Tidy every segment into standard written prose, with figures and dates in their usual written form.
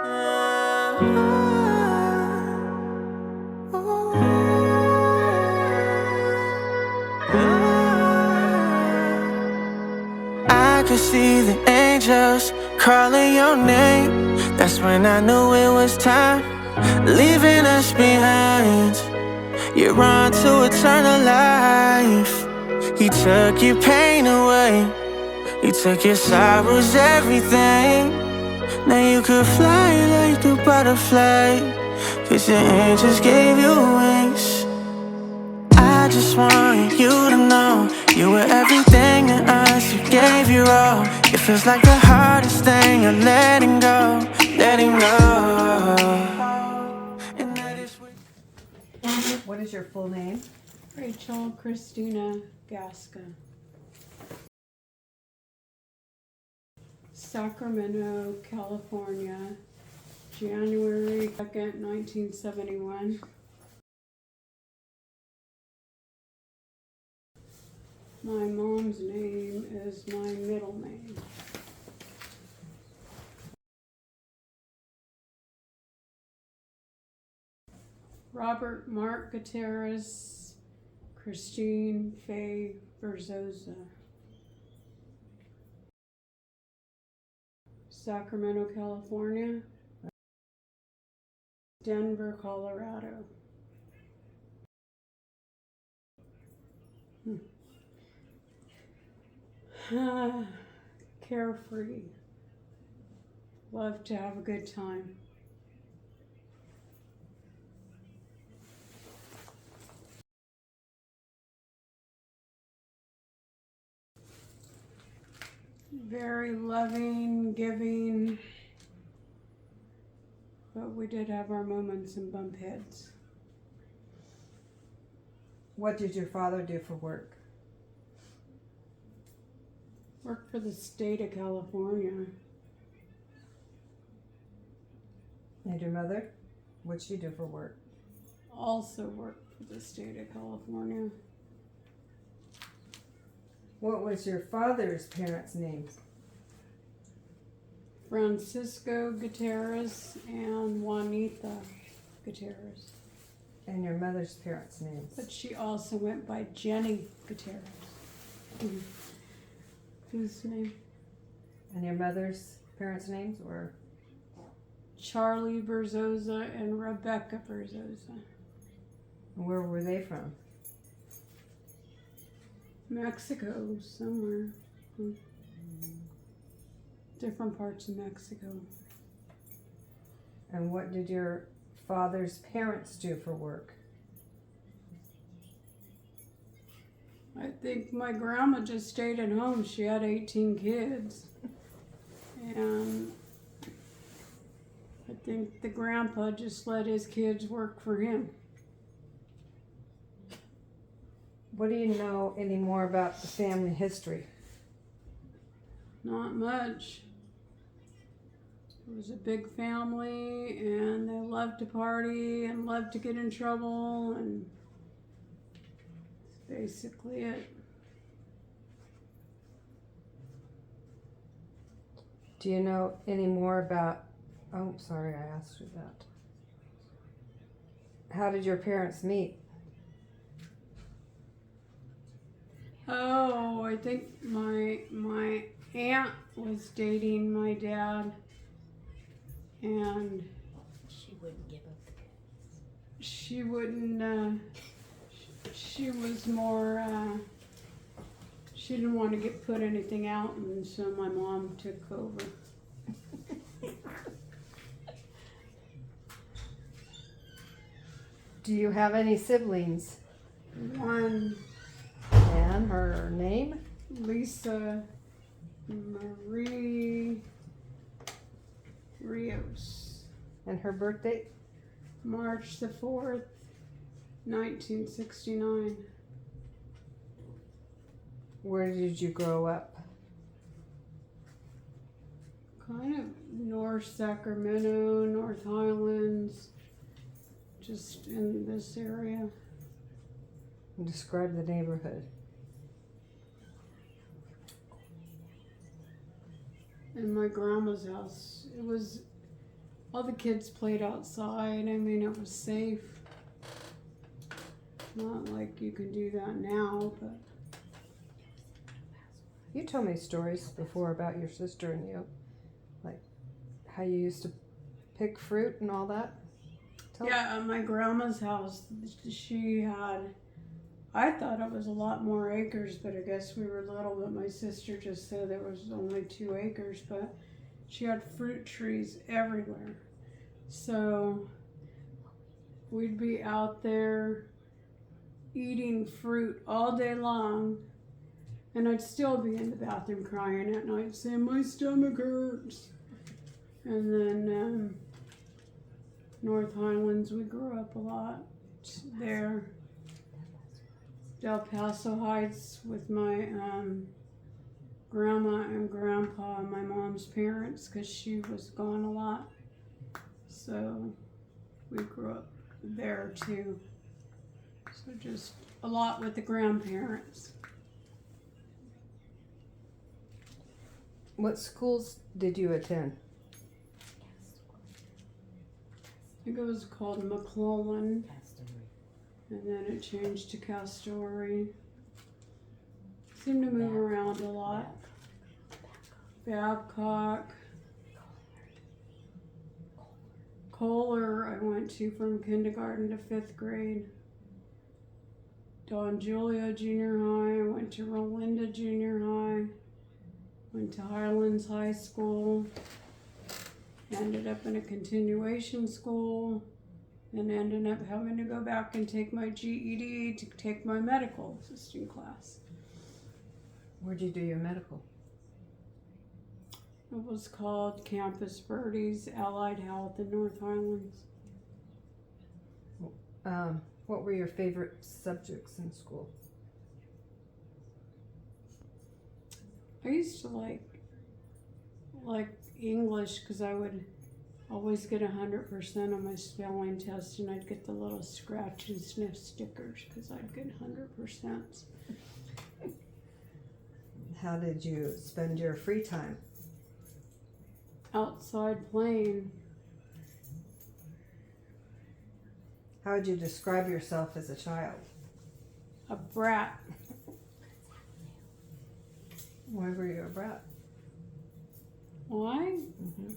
I could see the angels calling your name. That's when I knew it was time, leaving us behind. You're on to eternal life. He took your pain away. He took your sorrows, everything. Now you could fly like a butterfly, 'cause the angels gave you wings. I just want you to know you were everything to us, you gave your all. It feels like the hardest thing, you're letting go, letting go. And that is What is your full name? Rachel Christina Gasca. Sacramento, California, January 2nd, 1971. My mom's name is my middle name. Robert Mark Gutierrez, Christine Faye Berzosa. Sacramento, California. Denver, Colorado. Carefree. Love to have a good time. Very loving, giving, but we did have our moments and bump heads. What did your father do for work? Worked for the state of California. And your mother? What'd she do for work? Also worked for the state of California. What was your father's parents' names? Francisco Gutierrez and Juanita Gutierrez. And your mother's parents' names? But she also went by Jenny Gutierrez. Whose name? And your mother's parents' names were? Charlie Berzosa and Rebecca Berzosa. Where were they from? Mexico, somewhere. Different parts of Mexico. And what did your father's parents do for work? I think my grandma just stayed at home. She had 18 kids. And I think the grandpa just let his kids work for him. What do you know any more about the family history? Not much. It was a big family and they loved to party and loved to get in trouble, and that's basically it. Do you know any more about, oh, sorry, I asked you that. How did your parents meet? Oh, I think my aunt was dating my dad, and She wouldn't give up the kids. she wouldn't, she was more, she didn't want to get put anything out, and so my mom took over. Do you have any siblings? One, And her name? Lisa Marie Rios. And her birthday? March the 4th, 1969. Where did you grow up? Kind of North Sacramento, North Highlands, just in this area. Describe the neighborhood. In my grandma's house. It was all the kids played outside. I mean, it was safe. Not like you can do that now, but You told me stories before about your sister and you, like how you used to pick fruit and all that. yeah, at my grandma's house, she had, I thought it was a lot more acres, but I guess we were little, but my sister just said there was only 2 acres, but she had fruit trees everywhere. So we'd be out there eating fruit all day long, and I'd still be in the bathroom crying at night saying, my stomach hurts. And then North Highlands, we grew up a lot there. Del Paso Heights with my grandma and grandpa and my mom's parents, because she was gone a lot. So we grew up there too. So just a lot with the grandparents. What schools did you attend? I think it was called McClellan, and then it changed to Castory. Seemed to move around a lot. Babcock. Kohler I went to from kindergarten to 5th grade. Don Julio Junior High. I went to Rolinda Junior High. Went to Highlands High School. Ended up in a continuation school. And ended up having to go back and take my GED to take my medical assisting class. Where'd you do your medical? It was called Campus Birdies Allied Health in North Highlands. What were your favorite subjects in school? I used to like English because I would always get 100% on my spelling test, and I'd get the little scratch and sniff stickers because I'd get 100%. How did you spend your free time? Outside playing. How would you describe yourself as a child? A brat. Why were you a brat? Why? Mm-hmm.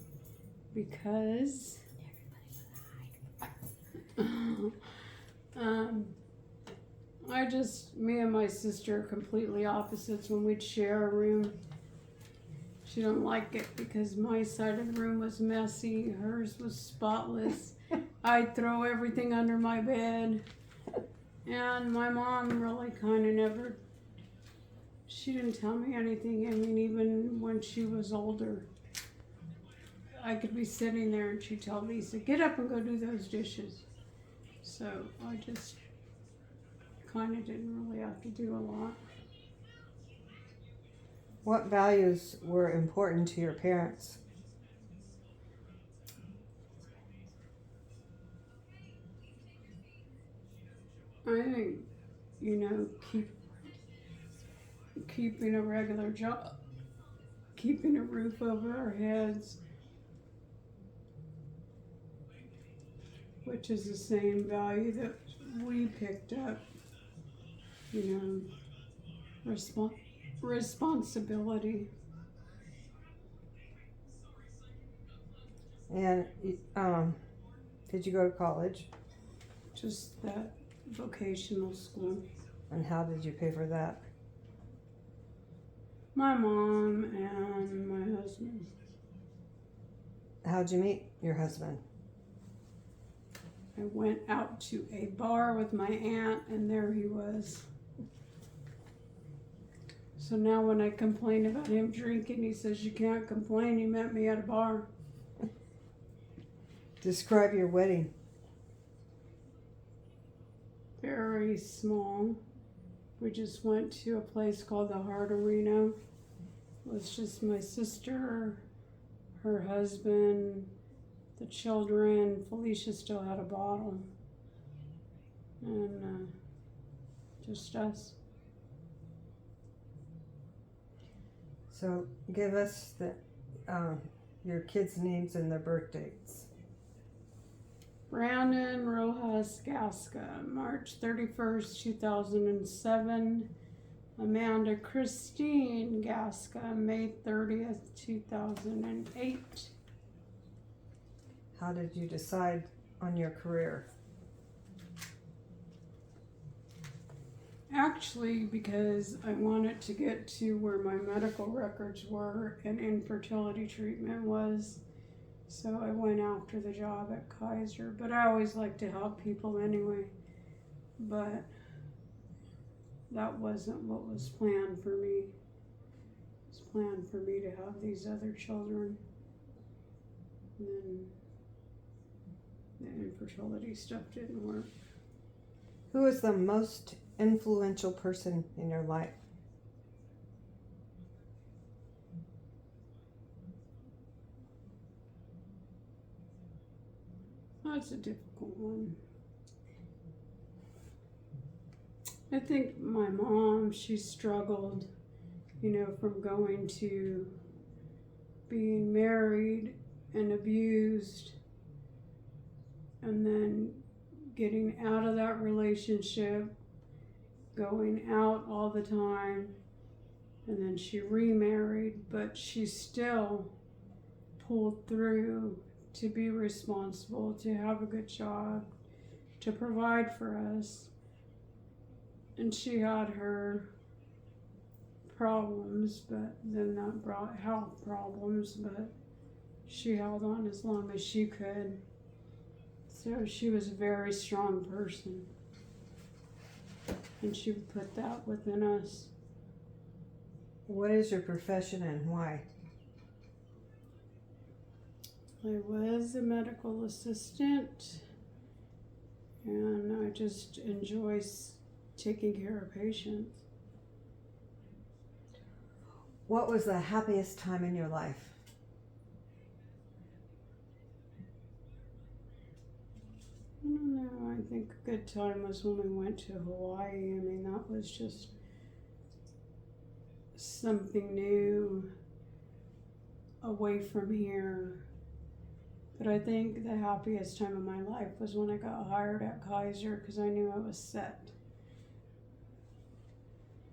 Because me and my sister are completely opposites. When we'd share a room, she didn't like it because my side of the room was messy, hers was spotless. I'd throw everything under my bed, and my mom really kind of never, she didn't tell me anything. I mean, even when she was older, I could be sitting there and she'd tell Lisa, get up and go do those dishes. So I just kind of didn't really have to do a lot. What values were important to your parents? I think, keeping a regular job, keeping a roof over our heads, which is the same value that we picked up, responsibility. And did you go to college? Just that vocational school. And how did you pay for that? My mom and my husband. How'd you meet your husband? I went out to a bar with my aunt, and there he was. So now when I complain about him drinking, he says, you can't complain, you met me at a bar. Describe your wedding. Very small. We just went to a place called the Heart Arena. It was just my sister, her husband, the children. Felicia still had a bottle. And just us. So give us your kids' names and their birth dates. Brandon Rojas Gasca, March 31st, 2007. Amanda Christine Gasca, May 30th, 2008. How did you decide on your career? Actually, because I wanted to get to where my medical records were and infertility treatment was. So I went after the job at Kaiser. But I always like to help people anyway. But that wasn't what was planned for me. It was planned for me to have these other children. And then the infertility stuff didn't work. Who is the most influential person in your life? That's a difficult one. I think my mom, she struggled, from going to being married and abused and then getting out of that relationship, going out all the time, and then she remarried, but she still pulled through to be responsible, to have a good job, to provide for us. And she had her problems, but then that brought health problems, but she held on as long as she could. So she was a very strong person. And she put that within us. What is your profession and why? I was a medical assistant, and I just enjoy taking care of patients. What was the happiest time in your life? I don't know. I think a good time was when we went to Hawaii. I mean, that was just something new, away from here. But I think the happiest time of my life was when I got hired at Kaiser, because I knew I was set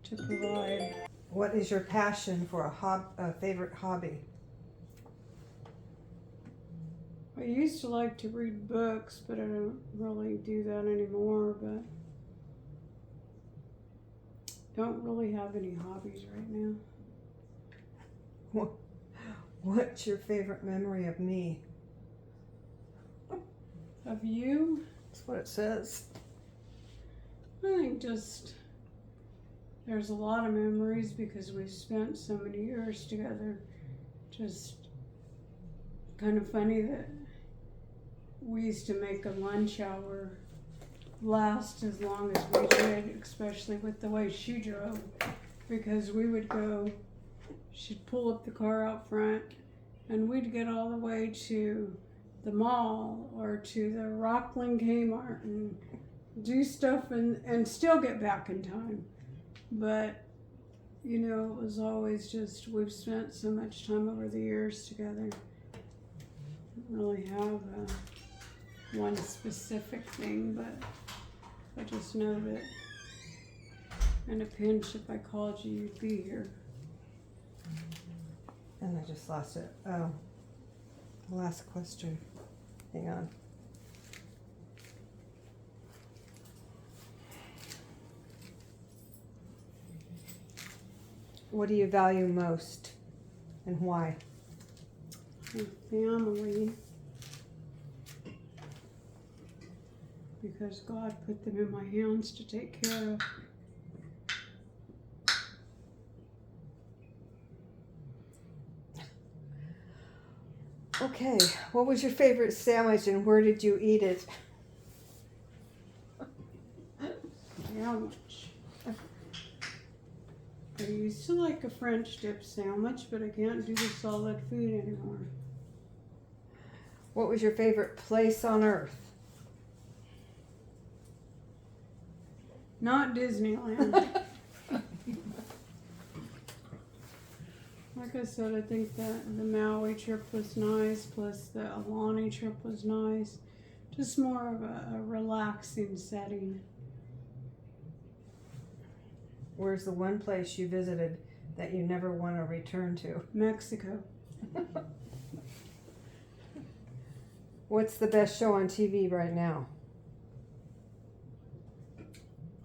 to provide. What is your passion for a favorite hobby? I used to like to read books, but I don't really do that anymore, but don't really have any hobbies right now. What's your favorite memory of me? Of you? That's what it says. I think just there's a lot of memories because we've spent so many years together. Just kind of funny that we used to make a lunch hour last as long as we did, especially with the way she drove, because we would go, she'd pull up the car out front and we'd get all the way to the mall or to the Rockland Kmart and do stuff and still get back in time. But it was always just, we've spent so much time over the years together. I don't really have one specific thing, but I just know that in a pinch, if I called you, you'd be here. And I just lost it. Oh, the last question. Hang on. What do you value most and why? My family. Because God put them in my hands to take care of. Okay, what was your favorite sandwich and where did you eat it? Sandwich. I used to like a French dip sandwich, but I can't do the solid food anymore. What was your favorite place on earth? Not Disneyland. Like I said, I think that the Maui trip was nice, plus the Alani trip was nice. Just more of a relaxing setting. Where's the one place you visited that you never want to return to? Mexico. What's the best show on TV right now?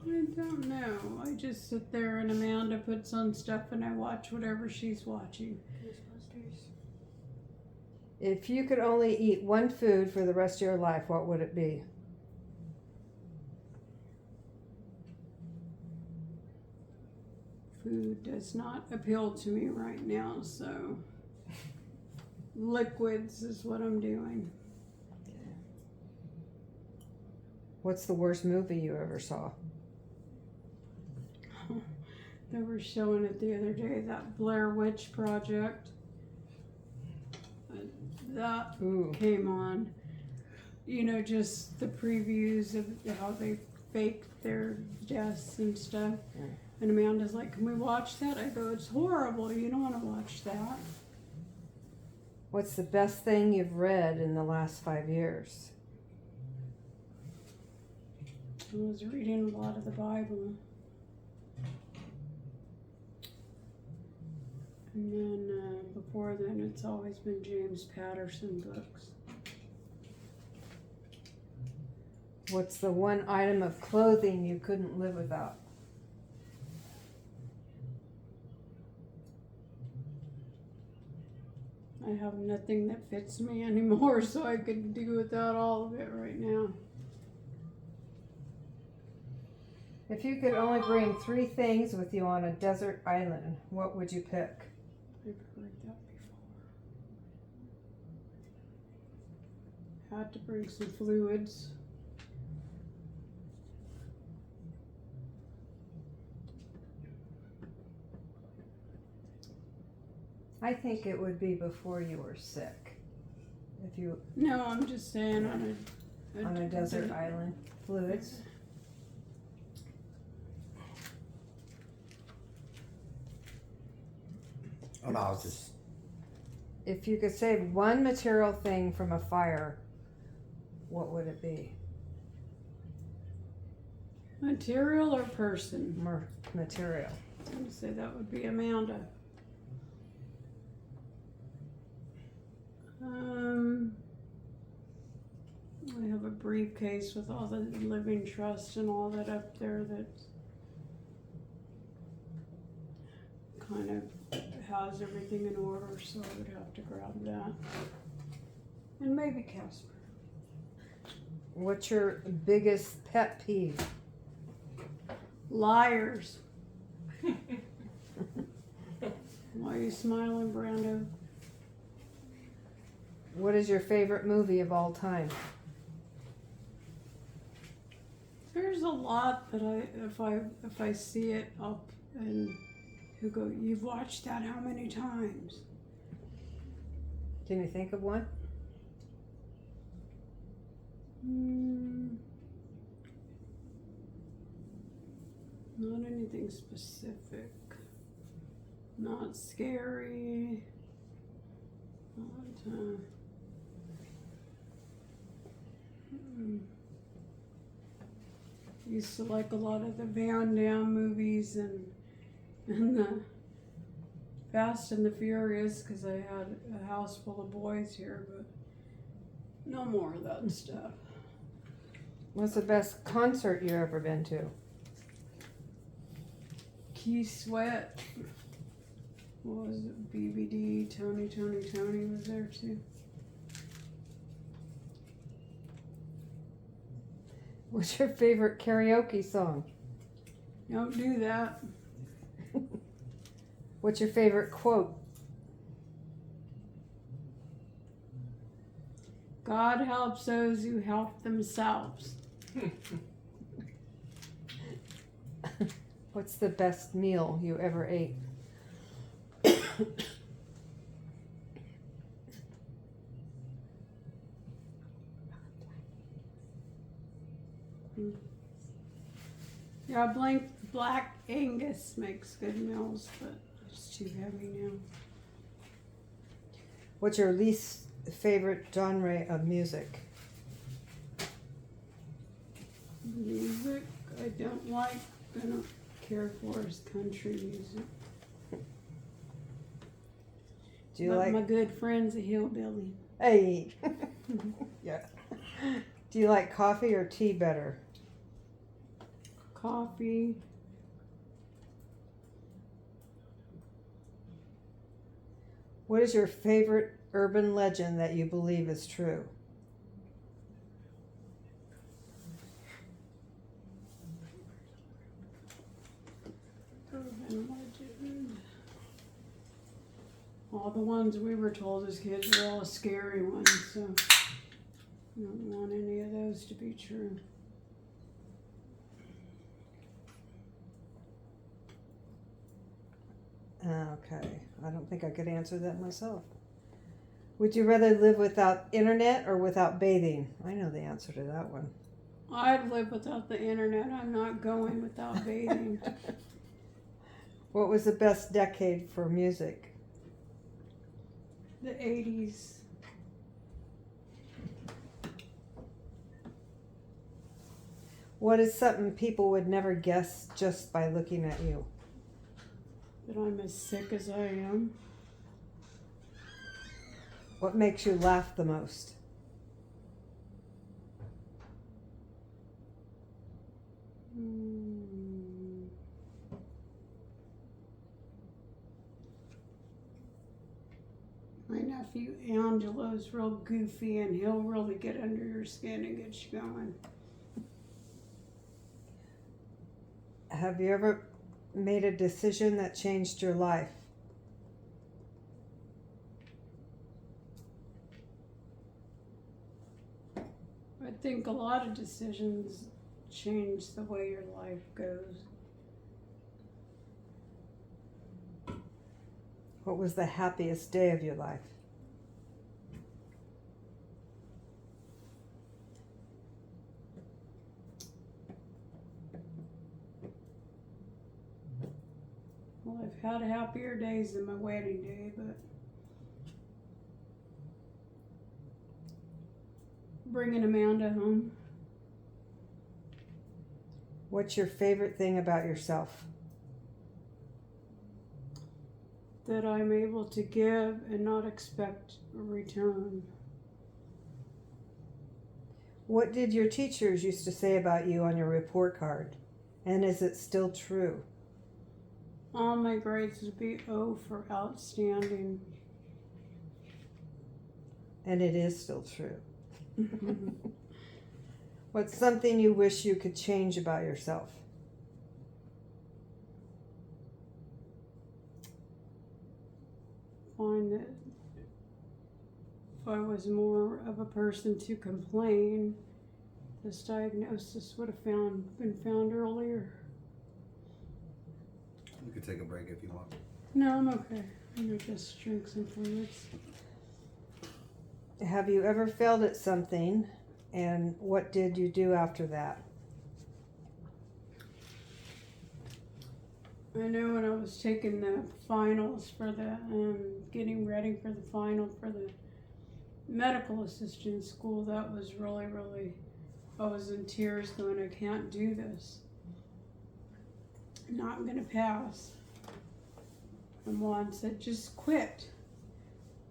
I don't know. I just sit there and Amanda puts on stuff and I watch whatever she's watching. Ghostbusters. If you could only eat one food for the rest of your life, what would it be? Food does not appeal to me right now, so liquids is what I'm doing. What's the worst movie you ever saw? They were showing it the other day, that Blair Witch Project. That Ooh. came on. You know, just the previews of how they faked their deaths and stuff. Yeah. And Amanda's like, can we watch that? I go, it's horrible. You don't want to watch that. What's the best thing you've read in the last 5 years? I was reading a lot of the Bible. And then before then, it's always been James Patterson books. What's the one item of clothing you couldn't live without? I have nothing that fits me anymore, so I could do without all of it right now. If you could only bring 3 things with you on a desert island, what would you pick? I've heard that before. Had to bring some fluids. I think it would be before you were sick. If you No, I'm just saying on a desert island, fluids. Oh no, I was just If you could save one material thing from a fire, what would it be? Material or person? Material. I was gonna say that would be Amanda. I have a briefcase with all the living trust and all that up there that kind of has everything in order, so I would have to grab that. And maybe Casper. What's your biggest pet peeve? Liars. Why are you smiling, Brando? What is your favorite movie of all time? There's a lot that if I see it up and you go, you've watched that how many times? Can you think of one? Not anything specific. Not scary. Not, used to like a lot of the Van Damme movies and the Fast and the Furious because I had a house full of boys here, but no more of that stuff. What's the best concert you ever been to? Key Sweat. What was it? BBD. Tony was there too. What's your favorite karaoke song? Don't do that. What's your favorite quote? God helps those who help themselves. What's the best meal you ever ate? Yeah, Black Angus makes good meals, but it's too heavy now. What's your least favorite genre of music? Music I don't like, I don't care for is country music. Do you But like? my good friend's a hillbilly. Hey. Yeah. Do you like coffee or tea better? Coffee. What is your favorite urban legend that you believe is true? Urban legend. All the ones we were told as kids were all scary ones, so I don't want any of those to be true. Okay, I don't think I could answer that myself. Would you rather live without internet or without bathing? I know the answer to that one. I'd live without the internet. I'm not going without bathing. What was the best decade for music? The 80s. What is something people would never guess just by looking at you? That I'm as sick as I am. What makes you laugh the most? My nephew Angelo's real goofy and he'll really get under your skin and get you going. Have you ever made a decision that changed your life? I think a lot of decisions change the way your life goes. What was the happiest day of your life? Well, I've had happier days than my wedding day, but bringing Amanda home. What's your favorite thing about yourself? That I'm able to give and not expect a return. What did your teachers used to say about you on your report card? And is it still true? All my grades would be O for outstanding. And it is still true. What's something you wish you could change about yourself? Find that if I was more of a person to complain, this diagnosis would have been found earlier. You could take a break if you want. No, I'm okay. I'm gonna just drink some fluids. Have you ever failed at something, and what did you do after that? I know when I was taking the finals for the, getting ready for the final for the medical assistant school, that was really, I was in tears going, I can't do this. I'm not going to pass. And Juan said, just quit.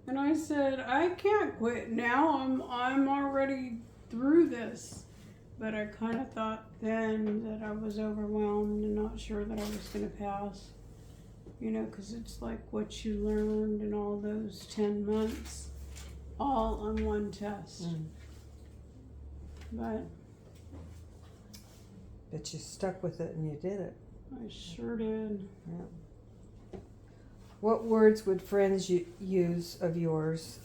And I said, I can't quit now. I'm already through this. But I kind of thought then that I was overwhelmed and not sure that I was going to pass. You know, because it's like what you learned in all those 10 months, all on one test. But you stuck with it and you did it. I sure did. Yeah. What words would friends use of yours?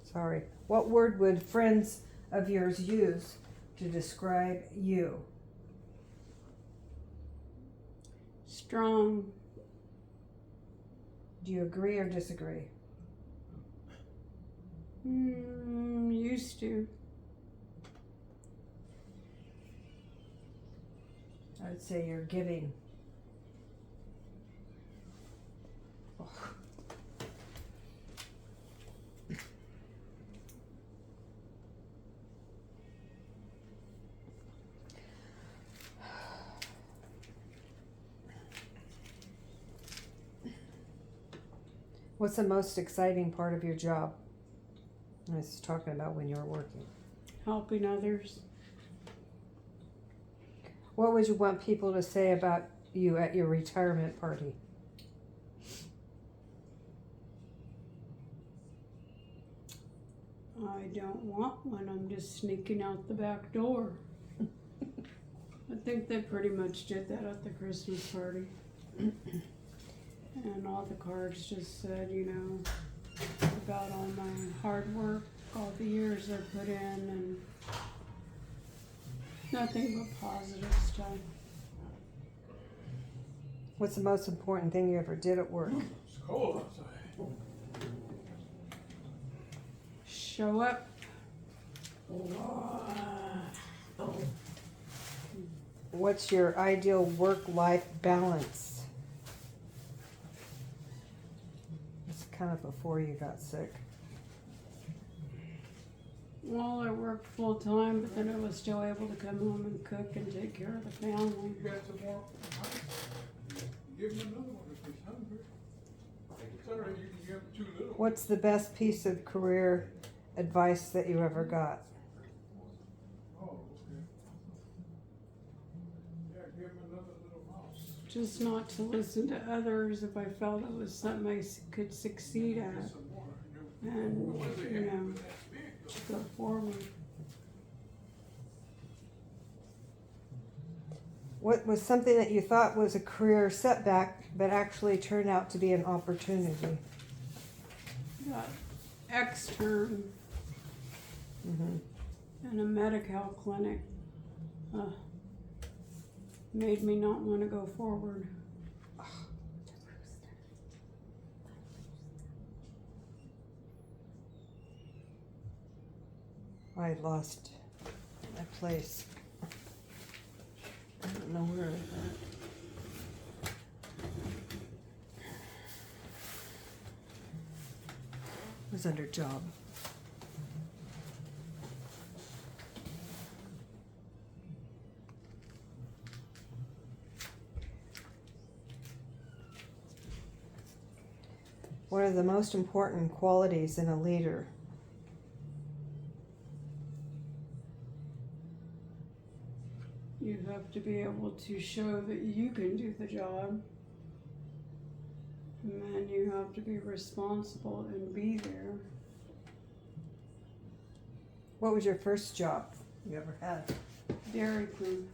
Sorry. What word would friends of yours use to describe you? Strong. Do you agree or disagree? Used to. I would say you're giving. What's the most exciting part of your job? I was talking about when you were working. Helping others. What would you want people to say about you at your retirement party? I don't want one. I'm just sneaking out the back door. I think they pretty much did that at the Christmas party. And all the cards just said, you know, about all my hard work, all the years I put in, and nothing but positive stuff. What's the most important thing you ever did at work? It's cold outside. Show up. What's your ideal work-life balance? It's kind of before you got sick. Well, I worked full time, but then I was still able to come home and cook and take care of the family. You got some more ice? Give him another one if he's hungry. It's all right, you can give him 2 little. What's the best piece of career advice that you ever got? Oh, okay. Yeah, give him another little mouse. Just not to listen to others if I felt it was something I could succeed Get at, some more. and you know, go forward. What was something that you thought was a career setback but actually turned out to be an opportunity? Got extern in a Medi-Cal clinic. Made me not want to go forward. I lost my place. I don't know where it went. It was under job. What are the most important qualities in a leader? You have to be able to show that you can do the job. And then you have to be responsible and be there. What was your first job you ever had? Dairy Queen.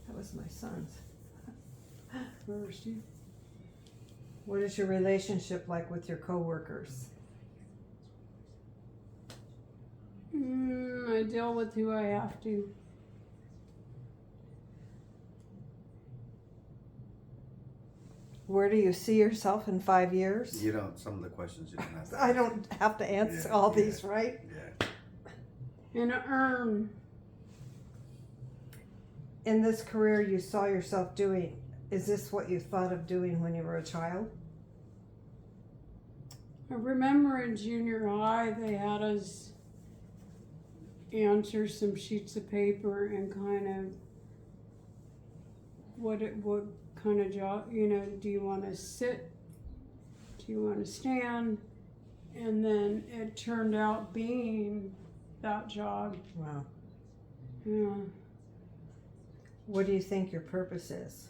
That was my son's. First, you. What is your relationship like with your coworkers? I deal with who I have to. Where do you see yourself in 5 years? You don't, some of the questions you don't have to I answer. don't have to answer Yeah, all yeah. these, right? Yeah. In an urn. In this career you saw yourself doing, is this what you thought of doing when you were a child? I remember in junior high they had us answer some sheets of paper and kind of what kind of job, you know, do you want to sit? Do you want to stand? And then it turned out being that job. Wow. Yeah, What do you think your purpose is?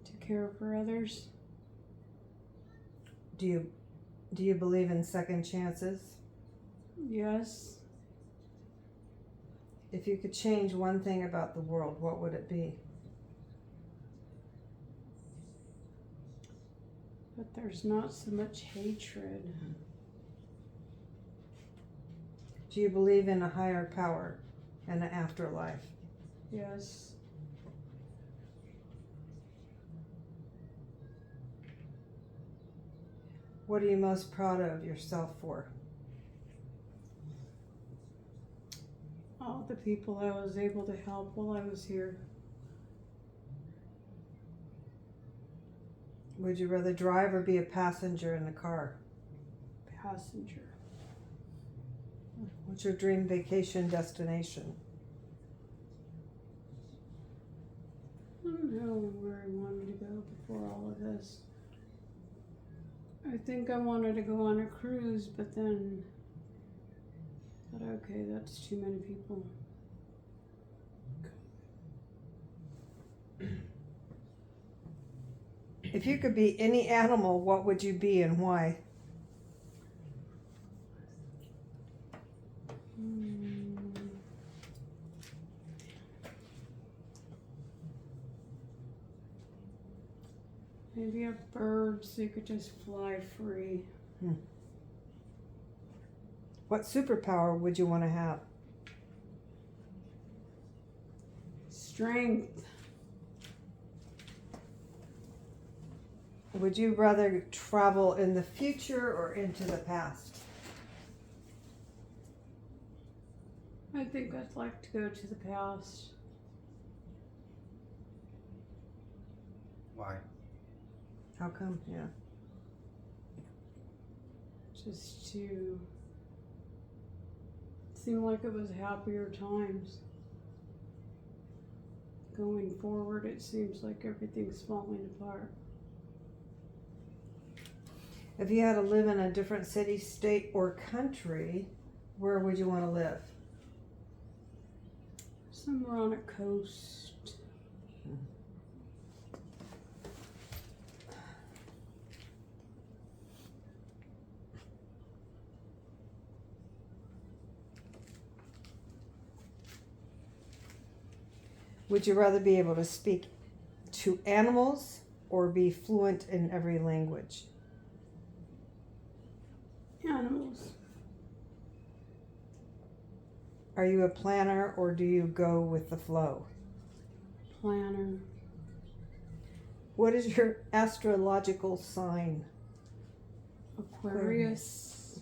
to care for others. Do you believe in second chances? Yes. If you could change one thing about the world, what would it be? But there's not so much hatred. Do you believe in a higher power and an afterlife? Yes. What are you most proud of yourself for? All the people I was able to help while I was here. Would you rather drive or be a passenger in the car? Passenger. What's your dream vacation destination? I don't know where I wanted to go before all of this. I think I wanted to go on a cruise, but then thought, okay, that's too many people. If you could be any animal, what would you be and why? Maybe a bird so you could just fly free. What superpower would you want to have? Strength. Would you rather travel in the future or into the past? I think I'd like to go to the past. Why? How come? Yeah. Just to seem like it was happier times. Going forward, it seems like everything's falling apart. If you had to live in a different city, state, or country, where would you want to live? Somewhere on a coast. Would you rather be able to speak to animals or be fluent in every language? Animals. Are you a planner or do you go with the flow? Planner. What is your astrological sign? Aquarius.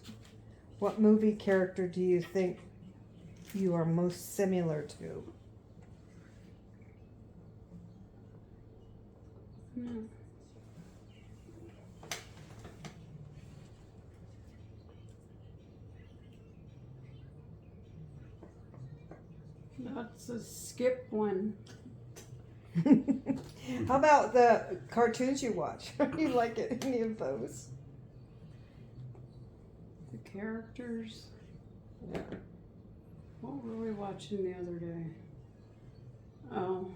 What movie character do you think you are most similar to? That's a skip one. How about the cartoons you watch? You like it, any of those? The characters. Yeah. What were we watching the other day? Oh.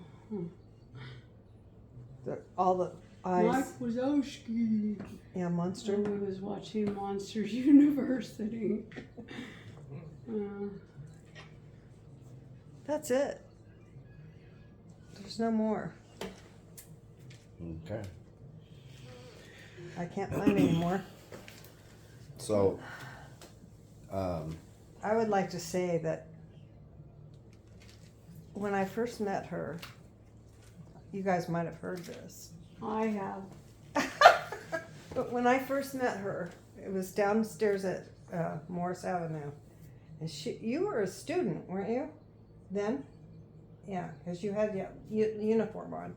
All the eyes. Mike Wazowski. Yeah, monster. And we was watching Monsters University. That's it. There's no more. Okay. I can't find any more. So, I would like to say that when I first met her, you guys might have heard this. I have. But when I first met her, it was downstairs at Morris Avenue. And you were a student, weren't you? Then? Yeah, because you had your uniform on.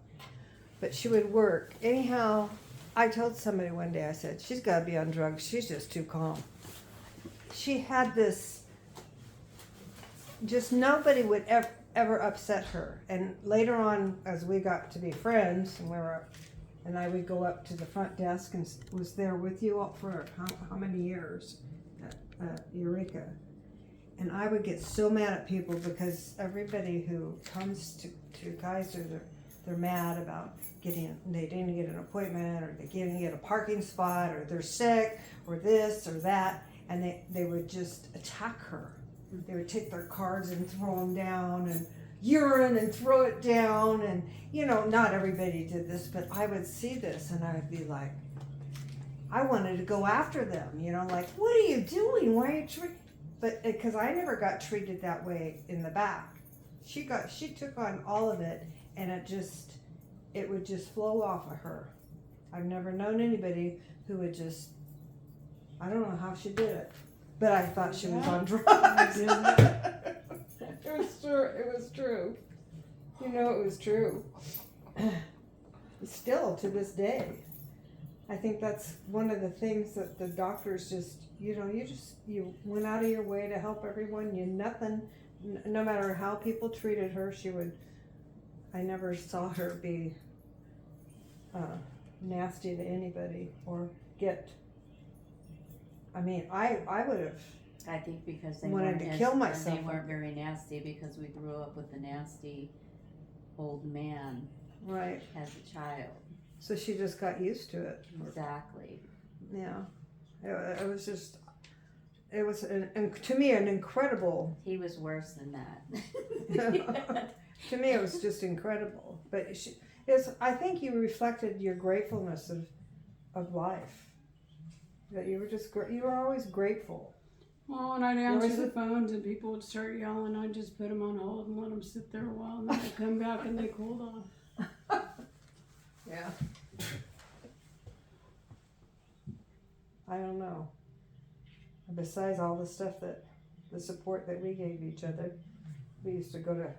But she would work. Anyhow, I told somebody one day, I said, she's got to be on drugs. She's just too calm. She had this, just nobody would ever upset her. And later on, as we got to be friends, and I would go up to the front desk and was there with you all for how many years at Eureka. And I would get so mad at people because everybody who comes to Kaiser, they're mad about they didn't get an appointment, or they didn't get a parking spot, or they're sick, or this or that, and they would just attack her. They would take their cards and throw them down, and urine and throw it down, and not everybody did this, but I would see this and I would be like, I wanted to go after them, like, what are you doing? Why are you But because I never got treated that way in the back. She took on all of it, and it would just flow off of her. I've never known anybody who would just, I don't know how she did it, but I thought she was on drugs. It was true. It was true. It was true. Still to this day, I think that's one of the things that the doctors just, you went out of your way to help everyone. No matter how people treated her, I never saw her be nasty to anybody or get I mean, I would have. I think because they Wanted weren't to kill and myself. they weren't very nasty because we grew up with a nasty old man Right. as a child. So she just got used to it. Exactly. Yeah. It was just. It was to me an incredible. He was worse than that. To me, it was just incredible. But I think you reflected your gratefulness of life. That you were you were always grateful. Well, when I'd answer the phones and people would start yelling, I'd just put them on hold and let them sit there a while, and then I'd come back and they cooled off. Yeah. I don't know. Besides all the stuff the support that we gave each other, we used to go to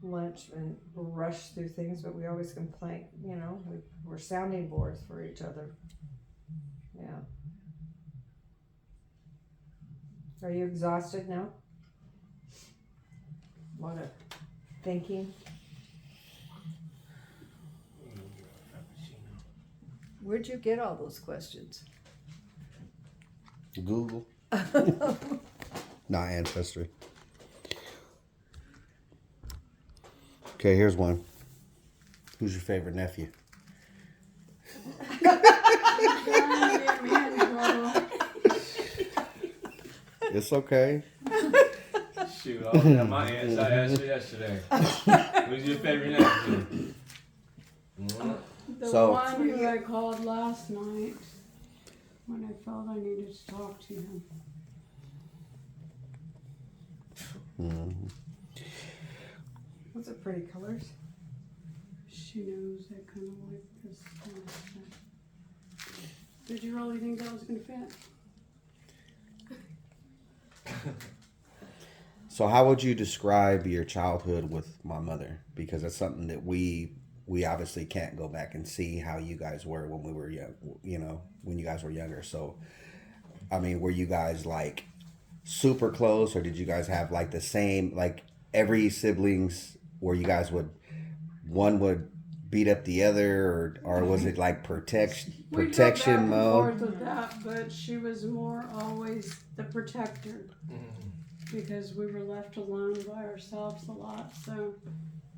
lunch and rush through things, but we always complained, we were sounding boards for each other. Yeah. Are you exhausted now? A lot of thinking. Where'd you get all those questions? Google. Not Ancestry. Okay, here's one. Who's your favorite nephew? It's okay. Shoot, I was at my aunt's. I asked her yesterday. Who's your favorite nephew? The So- one who I called last night when I felt I needed to talk to him. Those are pretty colors. She knows I kind of like this kind of stuff. Did you really think that was going to fit? So how would you describe your childhood with my mother? Because that's something that we obviously can't go back and see how you guys were when we were young, when you guys were younger. So, I mean, were you guys like super close, or did you guys have like the same, like every siblings where you guys one would beat up the other, or was it like protection We go back and mode? forth with that, but she was more always the protector because we were left alone by ourselves a lot. So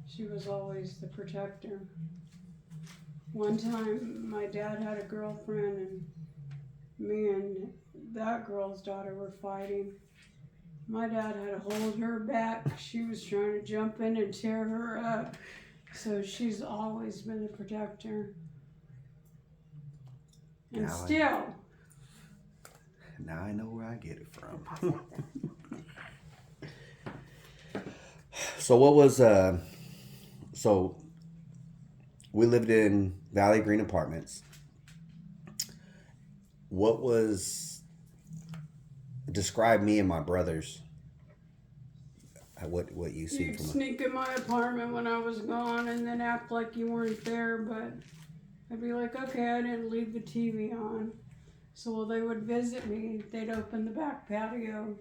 she was always the protector. One time, my dad had a girlfriend, and me and that girl's daughter were fighting. My dad had to hold her back. She was trying to jump in and tear her up. So she's always been the protector. And Now still. Now I know where I get it from. So what was so we lived in Valley Green Apartments. What was describe me and my brothers? What you see You'd from sneak in my apartment when I was gone and then act like you weren't there, but I'd be like, okay, I didn't leave the TV on. So while they would visit me, they'd open the back patio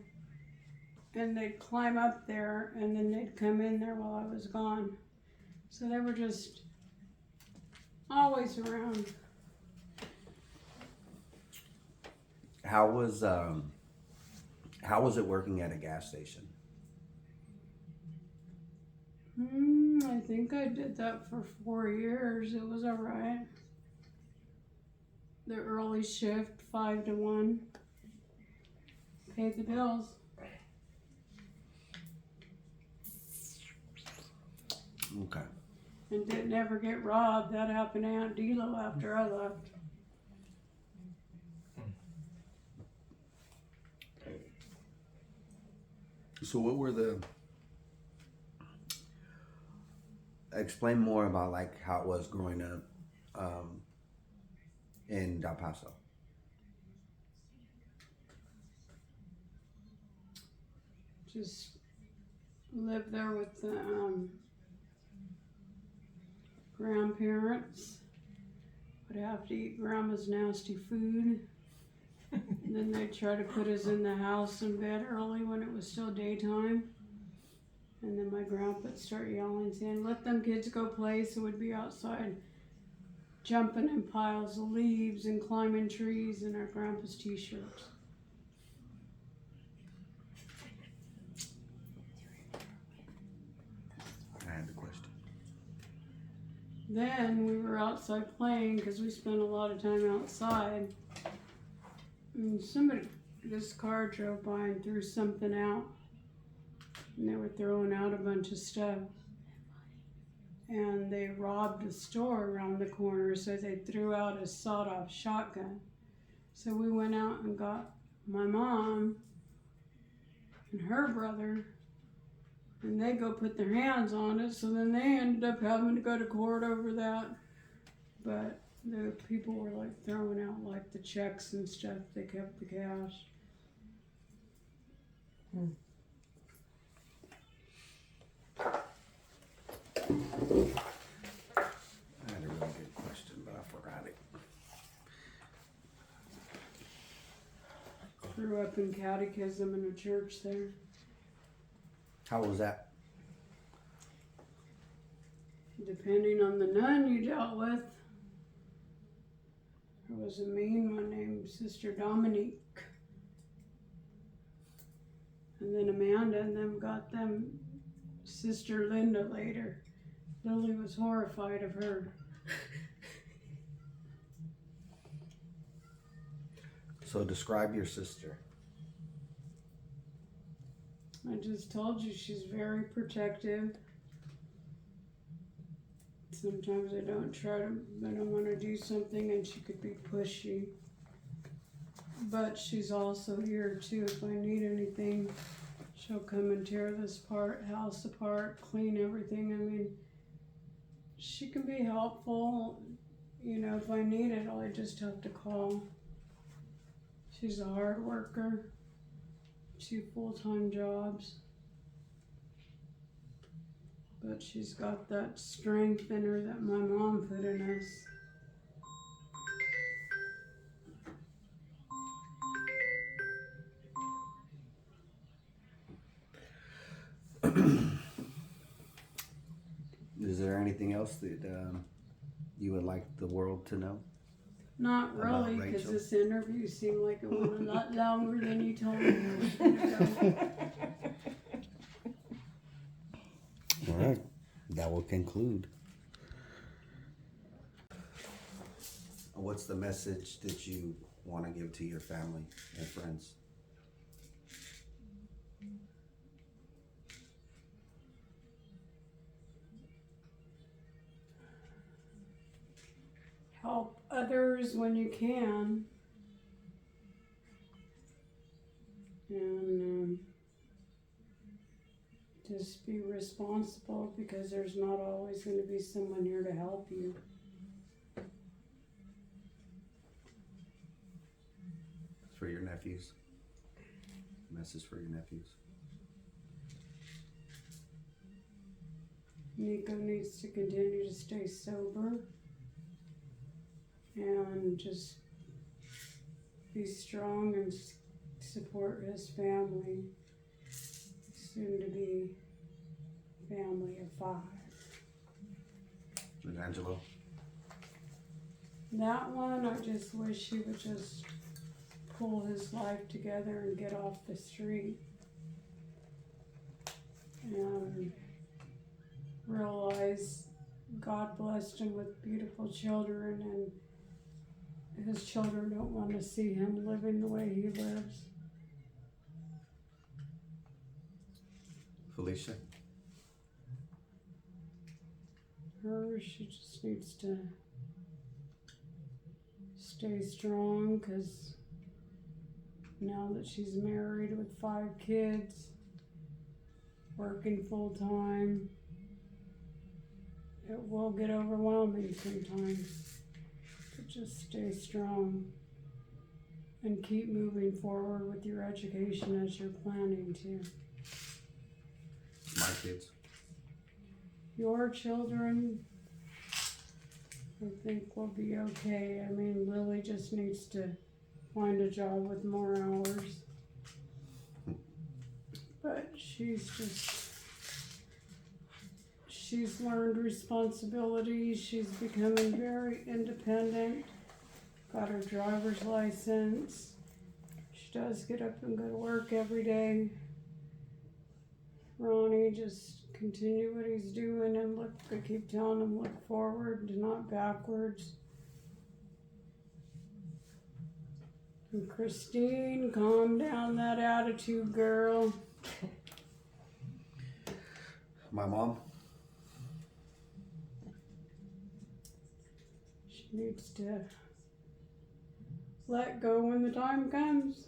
and they'd climb up there and then they'd come in there while I was gone. So they were just always around. How was it working at a gas station? I think I did that for 4 years. It was alright. The early shift, 5 to 1. Paid the bills. Okay. And didn't ever get robbed. That happened to Aunt Delo after I left. So what were explain more about like how it was growing up in Del Paso. Just lived there with the grandparents. Would have to eat grandma's nasty food. And then they'd try to put us in the house in bed early when it was still daytime. And then my grandpa would start yelling, saying, let them kids go play, so we'd be outside jumping in piles of leaves and climbing trees in our grandpa's t-shirts. I had the question. Then we were outside playing because we spent a lot of time outside. And this car drove by and threw something out. And they were throwing out a bunch of stuff. And they robbed a store around the corner, so they threw out a sawed-off shotgun. So we went out and got my mom and her brother, and they go put their hands on it, so then they ended up having to go to court over that. But the people were like throwing out like the checks and stuff. They kept the cash. I had a really good question, but I forgot it. Grew up in catechism in a church there. How was that? Depending on the nun you dealt with. There was a mean one named Sister Dominique. And then Amanda and them got them Sister Linda later. Lily was horrified of her. So describe your sister. I just told you she's very protective. Sometimes I don't want to do something and she could be pushy. But she's also here too. If I need anything, she'll come and tear this house apart, clean everything. I mean, she can be helpful. You know, if I need it, I just have to call. She's a hard worker. 2 full-time jobs. But she's got that strength in her that my mom put in us. Is there anything else that you would like the world to know? Not About really, because Rachel? this interview seemed like it went a lot longer than you told me it was going to go. All right, that will conclude. What's the message that you want to give to your family and friends? Help others when you can. And just be responsible, because there's not always going to be someone here to help you. For your nephews. Message for your nephews. Nico needs to continue to stay sober and just be strong and support his family, soon to be family of 5. And Angelo. That one, I just wish he would just pull his life together and get off the street and realize God blessed him with beautiful children, and his children don't want to see him living the way he lives. Felicia. She just needs to stay strong, because now that she's married with 5 kids, working full time, it will get overwhelming sometimes. But just stay strong and keep moving forward with your education as you're planning to. My kids. Your children, I think, will be okay. I mean, Lily just needs to find a job with more hours. But she's She's learned responsibility. She's becoming very independent. Got her driver's license. She does get up and go to work every day. Ronnie, just continue what he's doing and look, I keep telling him look forward, not backwards. And Christine, calm down that attitude, girl. My mom. She needs to let go when the time comes.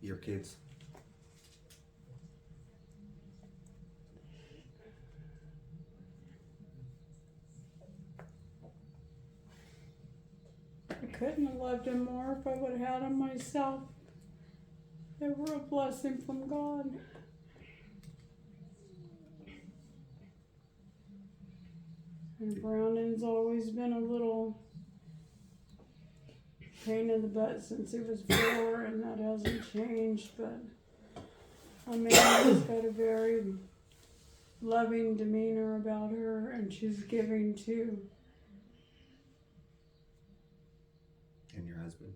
Your kids. I couldn't have loved him more if I would have had him myself. They were a blessing from God. And Brandon's always been a little pain in the butt since he was 4, and that hasn't changed, but Amanda's got a very loving demeanor about her, and she's giving too. And your husband.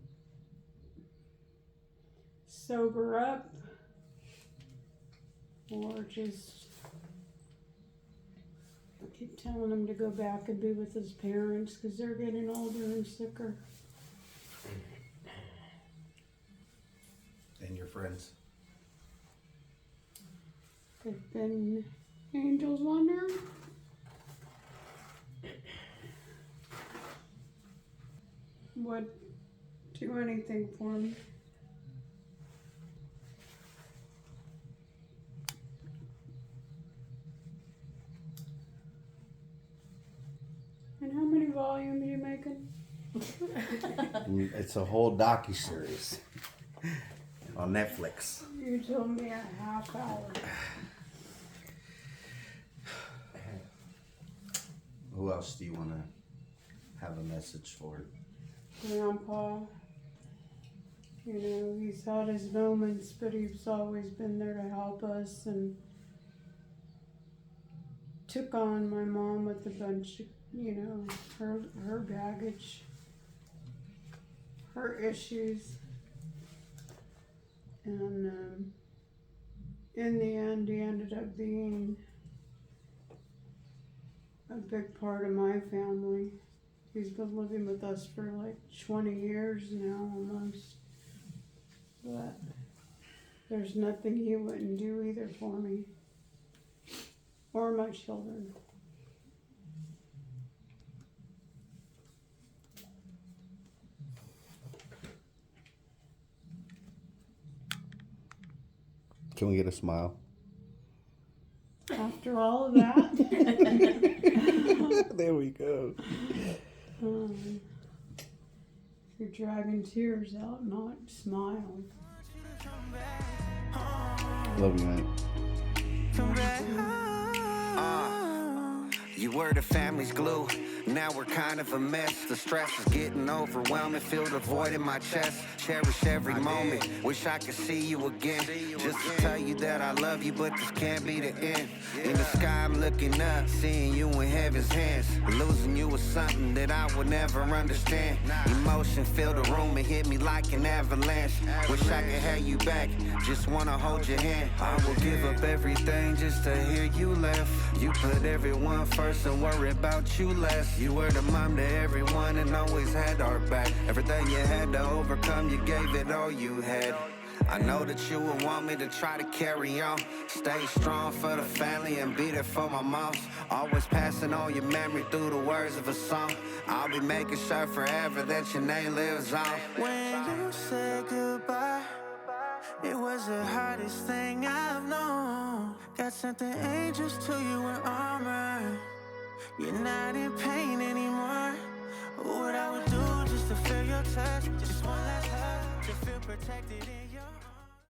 Sober up, or just I keep telling him to go back and be with his parents because they're getting older and sicker. And your friends. They've been angels on her. Would do anything for me. And how many volumes are you making? It's a whole docuseries on Netflix. You told me a half hour. Who else do you want to have a message for? Grandpa, you know, he's had his moments, but he's always been there to help us and took on my mom with a bunch of, you know, her baggage, her issues. And in the end, he ended up being a big part of my family. He's been living with us for like 20 years now, almost. But there's nothing he wouldn't do either for me or my children. Can we get a smile? After all of that, There we go. you're dragging tears out, not smile. Love you, man. You were the family's glue. Now we're kind of a mess. The stress is getting overwhelming. Feel the void in my chest. Cherish every moment. Wish I could see you again. Just to tell you that I love you, but this can't be the end. In the sky I'm looking up, seeing you in heaven's hands. Losing you was something that I would never understand. Emotion filled the room and hit me like an avalanche. Wish I could have you back, just wanna hold your hand. I will give up everything just to hear you laugh. You put everyone first and worry about you less. You were the mom to everyone and always had our back. Everything you had to overcome, you gave it all you had. I know that you would want me to try to carry on. Stay strong for the family and be there for my moms. Always passing on your memory through the words of a song. I'll be making sure forever that your name lives on. When you said goodbye, it was the hardest thing I've known. God sent the angels to you in armor. You're not in pain anymore. What I would do just to feel your touch. Just one last hug to feel protected in you.